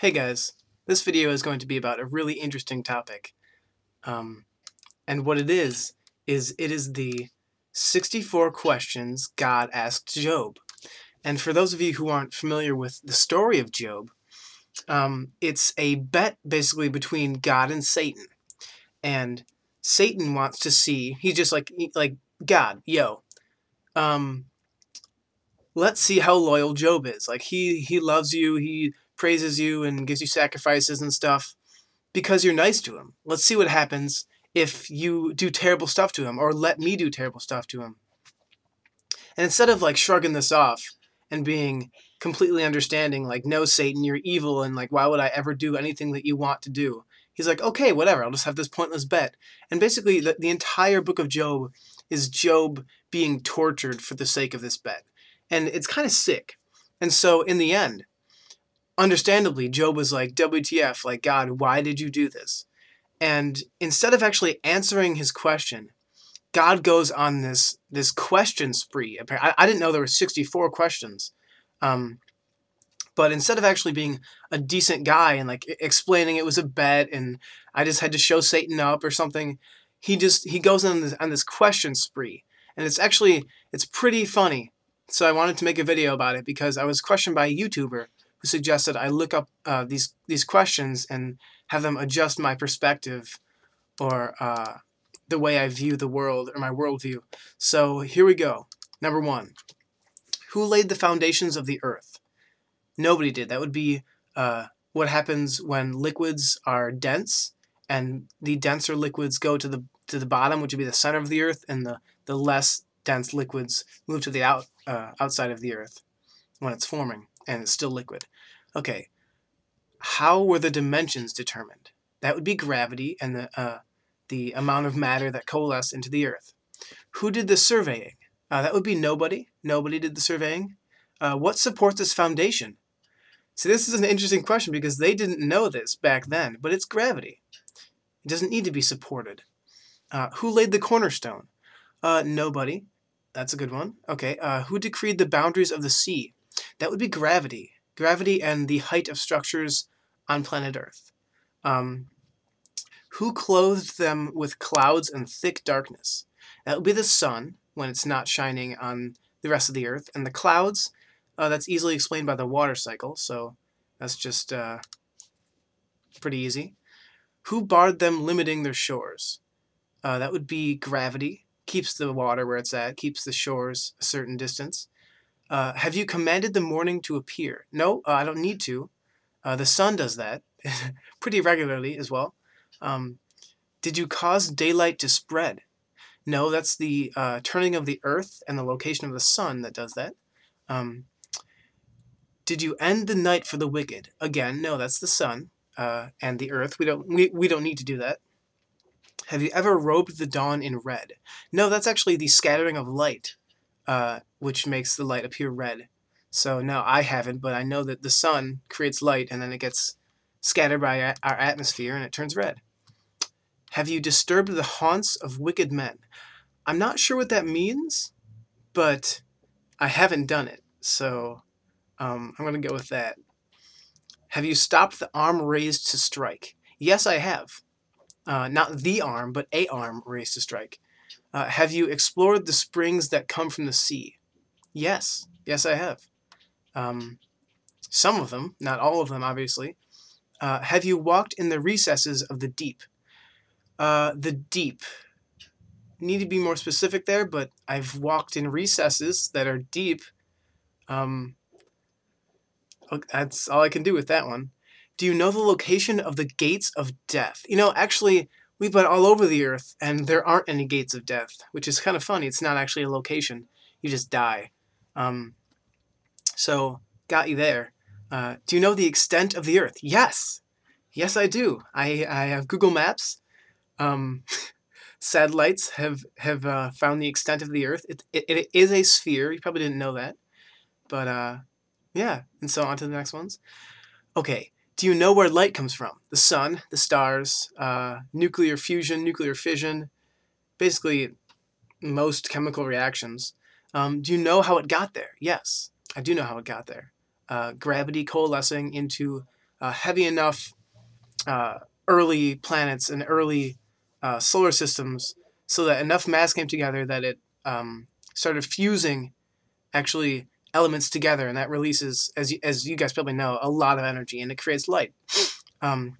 Hey guys, this video is going to be about a really interesting topic. And what it is it is the 64 questions God asked Job. And for those of you who aren't familiar with the story of Job, it's a bet basically between God and Satan. And Satan wants to see, he's just like God, um, let's see how loyal Job is. Like he loves you, he praises you and gives you sacrifices and stuff because you're nice to him. Let's see what happens if you do terrible stuff to him or let me do terrible stuff to him. And instead of like shrugging this off and being completely understanding, like, no, Satan, you're evil, and like, why would I ever do anything that you want to do? He's like, okay, whatever, I'll just have this pointless bet. And basically, the entire book of Job is Job being tortured for the sake of this bet. And it's kind of sick. And so, in the end, understandably, Job was like, WTF, like, God, why did you do this? And instead of actually answering his question, God goes on this question spree. I didn't know there were 64 questions. But instead of actually being a decent guy and like explaining it was a bet and I just had to show Satan up or something, he goes on this question spree. And it's pretty funny. So I wanted to make a video about it because I was questioned by a YouTuber who suggested I look up these questions and have them adjust my perspective or the way I view the world or my worldview. So here we go. Number 1. Who laid the foundations of the earth? Nobody did. That would be what happens when liquids are dense, and the denser liquids go to the bottom, which would be the center of the earth, and the less dense liquids move to the outside of the earth when it's forming and it's still liquid. Okay, how were the dimensions determined? That would be gravity and the amount of matter that coalesced into the earth. Who did the surveying? That would be nobody. Nobody did the surveying. What supports its foundation? See, this is an interesting question because they didn't know this back then, but it's gravity. It doesn't need to be supported. Who laid the cornerstone? Nobody. That's a good one. Okay. Who decreed the boundaries of the sea? That would be gravity. Gravity and the height of structures on planet Earth. Who clothed them with clouds and thick darkness? That would be the sun when it's not shining on the rest of the Earth. And the clouds, that's easily explained by the water cycle, so that's just pretty easy. Who barred them, limiting their shores? That would be gravity. Keeps the water where it's at, keeps the shores a certain distance. Have you commanded the morning to appear? No, I don't need to. The sun does that pretty regularly as well. Did you cause daylight to spread? No, that's the turning of the earth and the location of the sun that does that. Did you end the night for the wicked? Again, no, that's the sun and the earth. We don't need to do that. Have you ever robed the dawn in red? No, that's actually the scattering of light, which makes the light appear red. So no, I haven't, but I know that the sun creates light and then it gets scattered by our atmosphere and it turns red. Have you disturbed the haunts of wicked men? I'm not sure what that means, but I haven't done it, so I'm going to go with that. Have you stopped the arm raised to strike? Yes, I have. Not the arm, but a arm raised to strike. Have you explored the springs that come from the sea? Yes. Yes, I have. Some of them, not all of them, obviously. Have you walked in the recesses of the deep? The deep. Need to be more specific there, but I've walked in recesses that are deep. That's all I can do with that one. Do you know the location of the gates of death? You know, actually, we've been all over the earth, and there aren't any gates of death, which is kind of funny. It's not actually a location. You just die. So, got you there. Do you know the extent of the earth? Yes. Yes, I do. I have Google Maps. Satellites have found the extent of the earth. It is a sphere. You probably didn't know that. But, yeah. And so on to the next ones. Okay. Do you know where light comes from? The sun, the stars, nuclear fusion, nuclear fission, basically most chemical reactions. Do you know how it got there? Yes, I do know how it got there. Gravity coalescing into heavy enough early planets and early solar systems so that enough mass came together that it started fusing actually elements together, and that releases, as you guys probably know, a lot of energy, and it creates light. Um,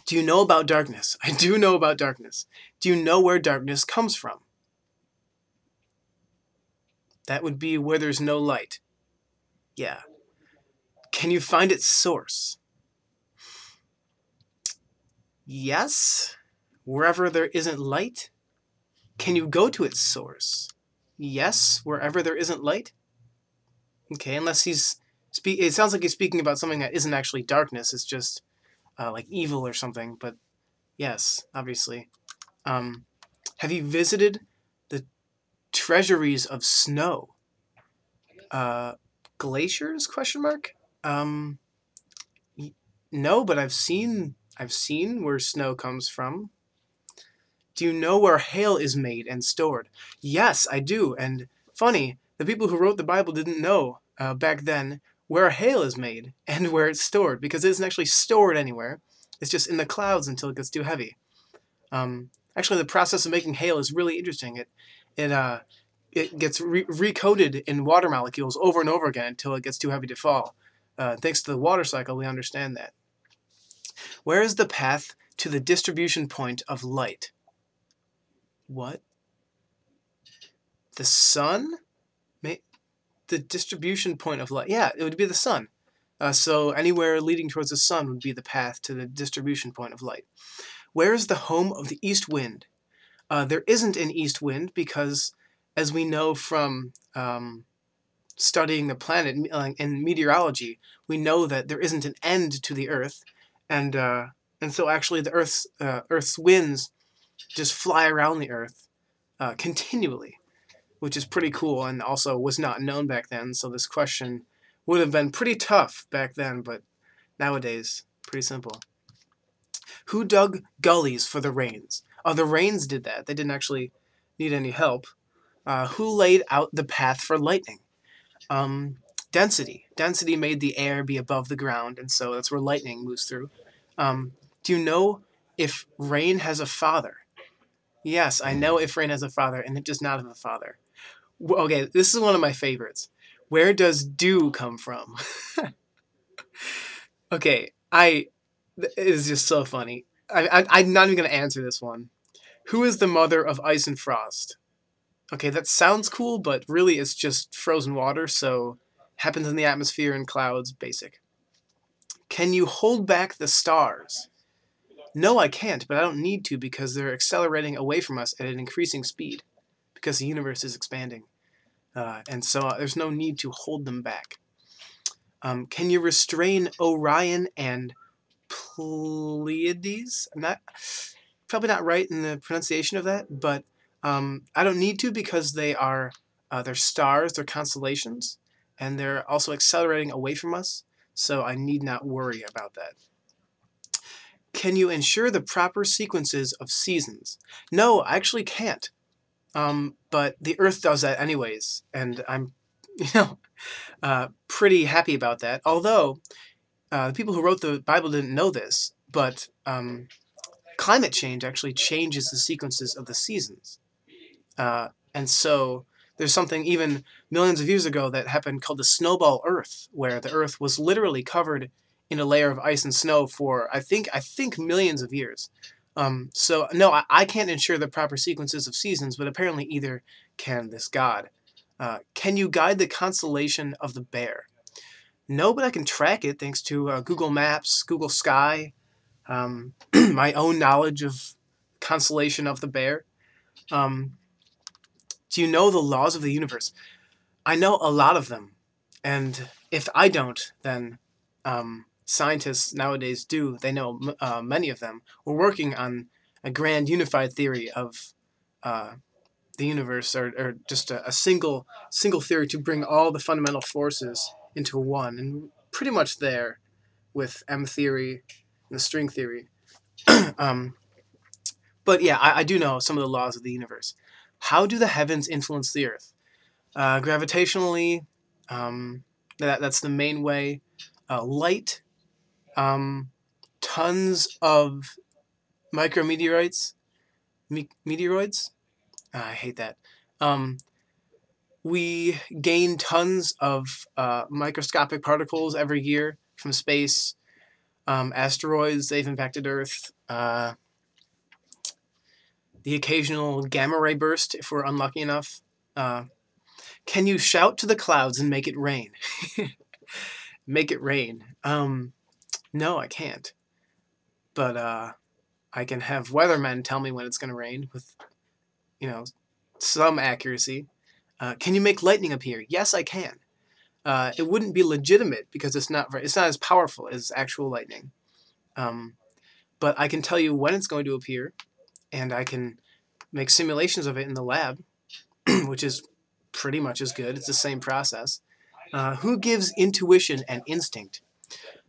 do you know about darkness? I do know about darkness. Do you know where darkness comes from? That would be where there's no light. Yeah. Can you find its source? Yes. Wherever there isn't light. Can you go to its source? Yes. Wherever there isn't light. Okay, unless it sounds like he's speaking about something that isn't actually darkness. It's just like evil or something. But yes, obviously. Have you visited the treasuries of snow? Glaciers? Question mark. Um, no, but I've seen where snow comes from. Do you know where hail is made and stored? Yes, I do. And funny, the people who wrote the Bible didn't know back then where hail is made and where it's stored, because it isn't actually stored anywhere. It's just in the clouds until it gets too heavy. Actually, the process of making hail is really interesting. It gets recoded in water molecules over and over again until it gets too heavy to fall. Thanks to the water cycle, we understand that. Where is the path to the distribution point of light? What? The sun? The distribution point of light. Yeah, it would be the sun. So anywhere leading towards the sun would be the path to the distribution point of light. Where is the home of the east wind? There isn't an east wind because, as we know from studying the planet in meteorology, we know that there isn't an end to the Earth, and so actually the Earth's winds just fly around the Earth continually, which is pretty cool and also was not known back then. So this question would have been pretty tough back then, but nowadays pretty simple. Who dug gullies for the rains? Oh, the rains did that. They didn't actually need any help. Who laid out the path for lightning? Density. Density made the air be above the ground, and so that's where lightning moves through. Do you know if rain has a father? Yes, I know if rain has a father, and it does not have a father. Okay, this is one of my favorites. Where does dew come from? Okay, it is just so funny. I'm not even going to answer this one. Who is the mother of ice and frost? Okay, that sounds cool, but really it's just frozen water, so happens in the atmosphere and clouds, basic. Can you hold back the stars? No, I can't, but I don't need to because they're accelerating away from us at an increasing speed because the universe is expanding. And so there's no need to hold them back. Can you restrain Orion and Pleiades? I'm probably not right in the pronunciation of that, but I don't need to because they're stars, they're constellations, and they're also accelerating away from us, so I need not worry about that. Can you ensure the proper sequences of seasons? No, I actually can't. But the Earth does that anyways, and I'm, pretty happy about that. Although the people who wrote the Bible didn't know this, but climate change actually changes the sequences of the seasons. And so there's something even millions of years ago that happened called the snowball Earth, where the Earth was literally covered in a layer of ice and snow for I think millions of years. So no, I can't ensure the proper sequences of seasons, but apparently either can this God. Can you guide the constellation of the Bear? No, but I can track it thanks to Google Maps, Google Sky, my own knowledge of constellation of the Bear. Do you know the laws of the universe? I know a lot of them, and if I don't, then scientists nowadays do. They know many of them. We're working on a grand unified theory of the universe, or just a single theory to bring all the fundamental forces into one, and pretty much there with M theory and the string theory. But yeah, I do know some of the laws of the universe. How do the heavens influence the earth? Gravitationally, that's the main way. Light Tons of micrometeorites, meteoroids. I hate that. We gain tons of microscopic particles every year from space. Asteroids, they've impacted Earth. The occasional gamma ray burst, if we're unlucky enough. Can you shout to the clouds and make it rain? Make it rain. No, I can't. But I can have weathermen tell me when it's going to rain with, some accuracy. Can you make lightning appear? Yes, I can. It wouldn't be legitimate because it's not as powerful as actual lightning. But I can tell you when it's going to appear, and I can make simulations of it in the lab, which is pretty much as good. It's the same process. Who gives intuition and instinct?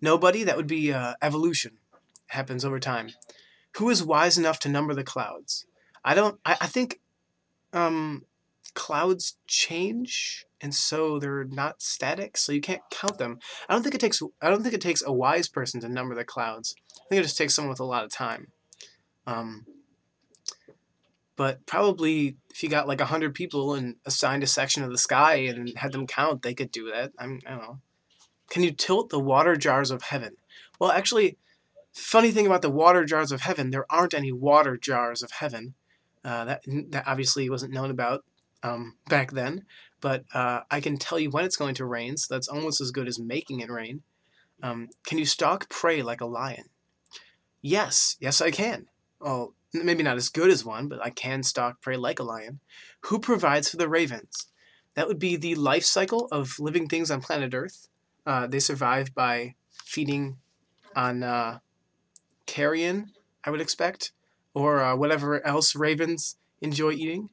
Nobody. That would be evolution. Happens over time. Who is wise enough to number the clouds? I think clouds change, and so they're not static, so you can't count them. I don't think it takes a wise person to number the clouds. I think it just takes someone with a lot of time. But probably if you got like 100 people and assigned a section of the sky and had them count, they could do that. I don't know. Can you tilt the water jars of heaven? Well, actually, funny thing about the water jars of heaven, there aren't any water jars of heaven. That obviously wasn't known about back then. But I can tell you when it's going to rain, so that's almost as good as making it rain. Can you stalk prey like a lion? Yes, I can. Well, maybe not as good as one, but I can stalk prey like a lion. Who provides for the ravens? That would be the life cycle of living things on planet Earth. They survive by feeding on carrion, I would expect, or whatever else ravens enjoy eating.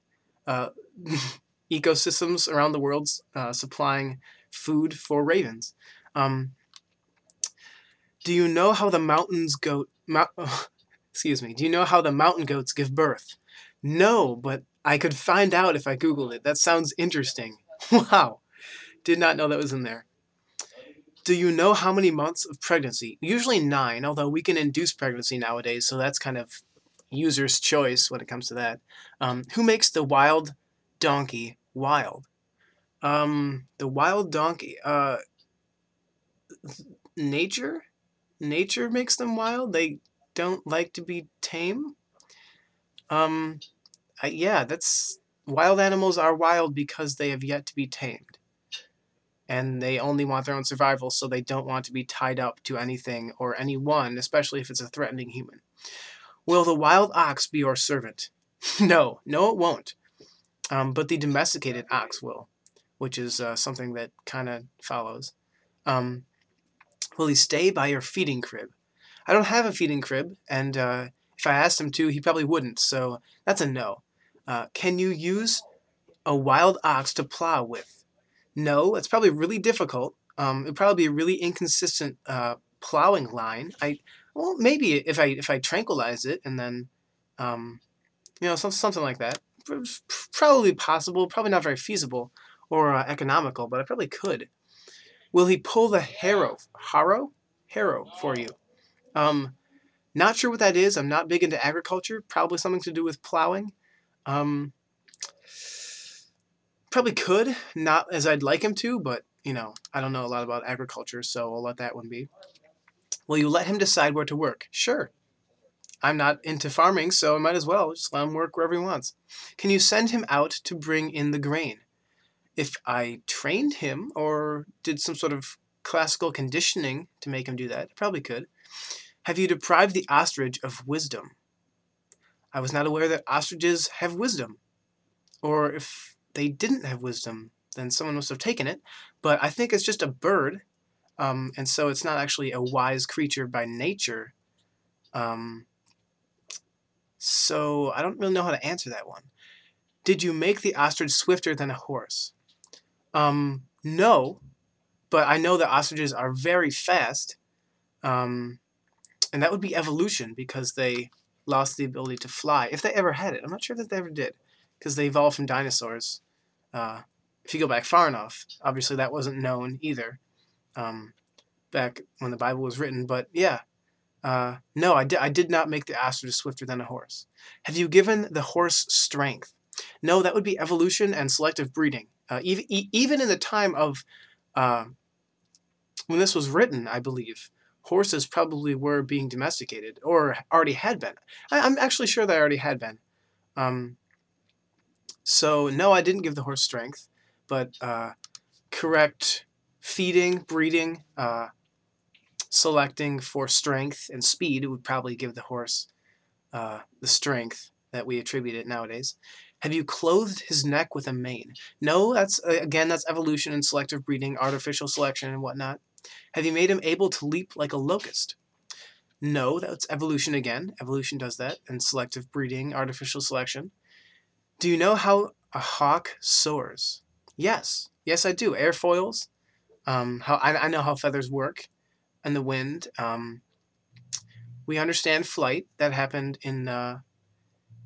Ecosystems around the world supplying food for ravens. Do you know how the Do you know how the mountain goats give birth? No, but I could find out if I Googled it. That sounds interesting. Wow. Did not know that was in there. Do you know how many months of pregnancy? Usually 9, although we can induce pregnancy nowadays, so that's kind of user's choice when it comes to that. Who makes the wild donkey wild? The wild donkey. Nature? Nature makes them wild? They don't like to be tame? Yeah, that's... Wild animals are wild because they have yet to be tamed. And they only want their own survival, so they don't want to be tied up to anything or anyone, especially if it's a threatening human. Will the wild ox be your servant? No, it won't. But the domesticated ox will, which is something that kind of follows. Will he stay by your feeding crib? I don't have a feeding crib, and if I asked him to, he probably wouldn't, so that's a no. Can you use a wild ox to plow with? No, it's probably really difficult. It'd probably be a really inconsistent plowing line. Well, maybe if I tranquilize it and then, something like that. Probably possible. Probably not very feasible or economical, but I probably could. Will he pull the harrow for you? Not sure what that is. I'm not big into agriculture. Probably something to do with plowing. Probably could, not as I'd like him to, but, I don't know a lot about agriculture, so I'll let that one be. Will you let him decide where to work? Sure. I'm not into farming, so I might as well just let him work wherever he wants. Can you send him out to bring in the grain? If I trained him or did some sort of classical conditioning to make him do that, I probably could. Have you deprived the ostrich of wisdom? I was not aware that ostriches have wisdom. Or if they didn't have wisdom, then someone must have taken it. But I think it's just a bird, and so it's not actually a wise creature by nature. So I don't really know how to answer that one. Did you make the ostrich swifter than a horse? No, but I know that ostriches are very fast, and that would be evolution because they lost the ability to fly, if they ever had it. I'm not sure that they ever did, because they evolved from dinosaurs. If you go back far enough, obviously that wasn't known either. back when the Bible was written. But yeah, no, I did not make the ostrich swifter than a horse. Have you given the horse strength? No, that would be evolution and selective breeding. Even in the time of when this was written, I believe, horses probably were being domesticated or already had been. I'm actually sure they already had been. So no, I didn't give the horse strength, but correct feeding, breeding, selecting for strength and speed would probably give the horse the strength that we attribute it nowadays. Have you clothed his neck with a mane? No, that's evolution and selective breeding, artificial selection and whatnot. Have you made him able to leap like a locust? No, that's evolution again. Evolution does that, and selective breeding, artificial selection. Do you know how a hawk soars? Yes. Yes, I do. Airfoils. I know how feathers work and the wind. We understand flight. That happened in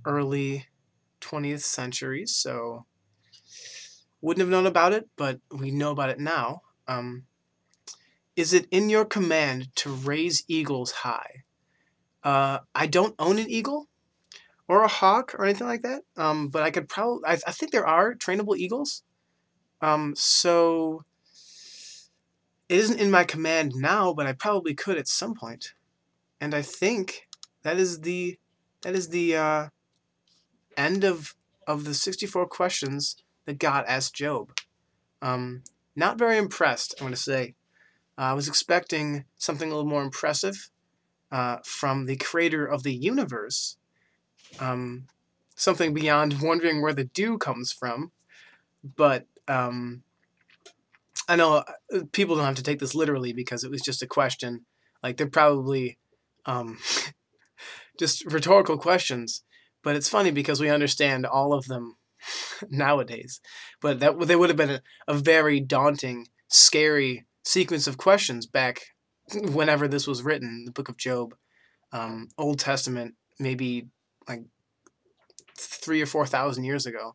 early 20th century, so wouldn't have known about it, but we know about it now. Is it in your command to raise eagles high? I don't own an eagle or a hawk or anything like that, but I could probably... I think there are trainable eagles. So it isn't in my command now, but I probably could at some point. And I think that is the end of the 64 questions that God asked Job. Not very impressed, I'm going to say. I was expecting something a little more impressive from the creator of the universe. Something beyond wondering where the dew comes from. But I know people don't have to take this literally because it was just a question. Like, they're probably just rhetorical questions. But it's funny because we understand all of them nowadays. But they would have been a very daunting, scary sequence of questions back whenever this was written, the book of Job, Old Testament, maybe like 3,000 or 4,000 years ago.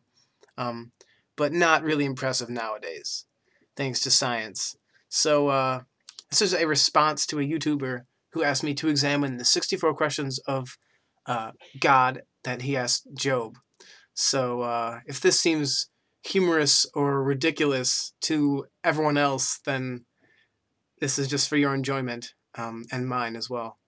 But not really impressive nowadays, thanks to science. So this is a response to a YouTuber who asked me to examine the 64 questions of God that he asked Job. So if this seems humorous or ridiculous to everyone else, then this is just for your enjoyment and mine as well.